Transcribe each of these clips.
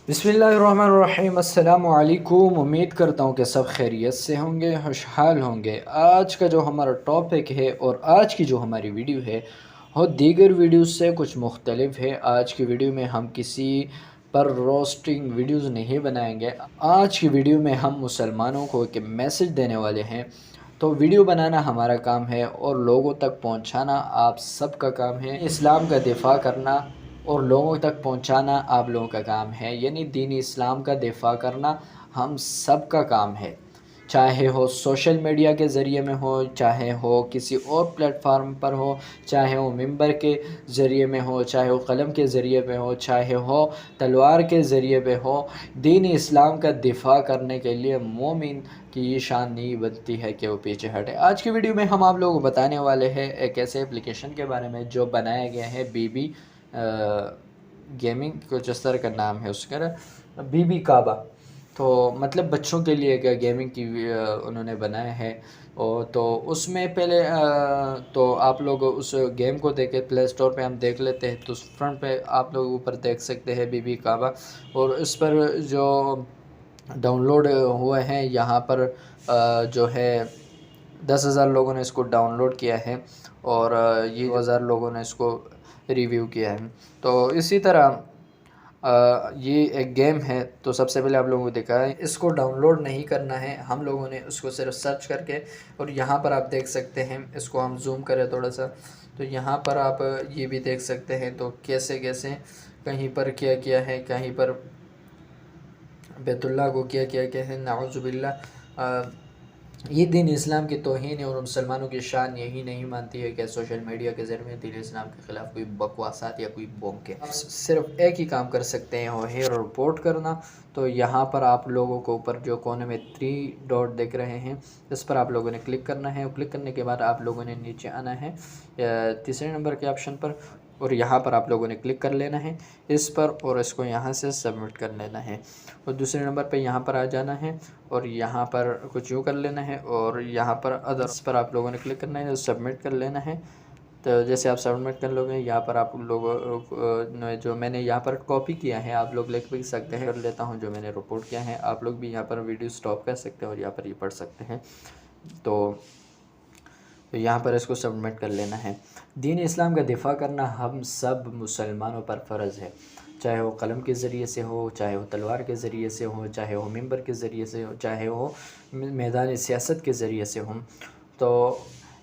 बिस्मिल्लाहिर्रहमानिर्रहीम। अस्सलामु अलैकुम। उम्मीद करता हूँ कि सब खैरियत से होंगे, खुशहाल होंगे। आज का जो हमारा टॉपिक है और आज की जो हमारी वीडियो है वो दीगर वीडियो से कुछ मुख्तलिफ है। आज की वीडियो में हम किसी पर रोस्टिंग वीडियोज़ नहीं बनाएंगे। आज की वीडियो में हम मुसलमानों को एक मैसेज देने वाले हैं। तो वीडियो बनाना हमारा काम है और लोगों तक पहुंचाना आप सबका काम है। इस्लाम का दिफा करना और लोगों तक पहुंचाना आप लोगों का काम है। यानी दीन इस्लाम का दिफा करना हम सब का काम है, चाहे हो सोशल मीडिया के ज़रिए में हो, चाहे हो किसी और प्लेटफार्म पर हो, चाहे हो मिंबर के ज़रिए में हो, चाहे हो कलम के ज़रिए में हो, चाहे हो तलवार के ज़रिए में हो। दीन इस्लाम का दिफा करने के लिए मोमिन की ये शान नहीं बनती है कि वो पीछे हटे। आज की वीडियो में हम आप लोगों को बताने वाले हैं एक ऐसे एप्लीकेशन के बारे में जो बनाया गया है बीबी गेमिंग, कुछ इस तरह का नाम है उसका, बीबी काबा। तो मतलब बच्चों के लिए एक गेमिंग की उन्होंने बनाया है। और तो उसमें पहले तो आप लोग उस गेम को देखे प्ले स्टोर पे हम देख लेते हैं। तो फ्रंट पे आप लोग ऊपर देख सकते हैं बीबी काबा। और इस पर जो डाउनलोड हुए हैं यहाँ पर जो है 10,000 लोगों ने इसको डाउनलोड किया है और ये 2,000 लोगों ने इसको रिव्यू किया है। तो इसी तरह ये एक गेम है। तो सबसे पहले आप लोगों को देखा है, इसको डाउनलोड नहीं करना है, हम लोगों ने उसको सिर्फ सर्च करके। और यहाँ पर आप देख सकते हैं, इसको हम जूम करें थोड़ा सा, तो यहाँ पर आप ये भी देख सकते हैं। तो कैसे कैसे कहीं पर क्या किया है, कहीं पर बैतुल्लाह को क्या किया क्या है, नाउज़ुबिल्लाह। ये दीन इस्लाम की तौहीन है और मुसलमानों की शान यही नहीं मानती है कि सोशल मीडिया के ज़रिए दीन इस्लाम के ख़िलाफ़ कोई बकवासात या कोई बॉम्ब के। आप सिर्फ एक ही काम कर सकते हैं, वो है रिपोर्ट करना। तो यहाँ पर आप लोगों को ऊपर जो कोने में 3 डॉट दिख रहे हैं, इस पर आप लोगों ने क्लिक करना है। क्लिक करने के बाद आप लोगों ने नीचे आना है तीसरे नंबर के ऑप्शन पर, और यहाँ पर आप लोगों ने क्लिक कर लेना है इस पर, और इसको यहाँ से सबमिट कर लेना है। और दूसरे नंबर पे यहाँ पर आ जाना है और यहाँ पर कुछ यूँ कर लेना है, और यहाँ पर अदर्स पर आप लोगों ने क्लिक करना है, सबमिट कर लेना है। तो जैसे आप सबमिट कर लोगे, यहाँ पर आप लोग ने जो मैंने यहाँ पर कॉपी किया है आप लोग लिख भी सकते हैं। कर लेता हूँ जो मैंने रिपोर्ट किया है। आप लोग भी यहाँ पर वीडियो स्टॉप कर सकते हैं और यहाँ पर ये पढ़ सकते हैं। तो यहाँ पर इसको सबमिट कर लेना है। दीन इस्लाम का दिफा करना हम सब मुसलमानों पर फ़र्ज़ है, चाहे वो कलम के ज़रिए से हो, चाहे वो तलवार के ज़रिए से हो, चाहे वो मिंबर के ज़रिए से हो, चाहे वो मैदान सियासत के ज़रिए से हो। तो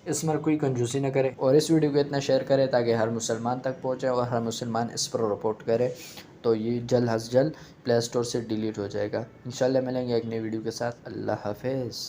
इसमें कोई कंजूसी न करे और इस वीडियो को इतना शेयर करें ताकि हर मुसलमान तक पहुँचे और हर मुसलमान इस पर रिपोर्ट करे। तो ये जल्द अज़ जल्द प्ले स्टोर से डिलीट हो जाएगा। इंशाल्लाह मिलेंगे एक नई वीडियो के साथ। अल्लाह हाफ़िज़।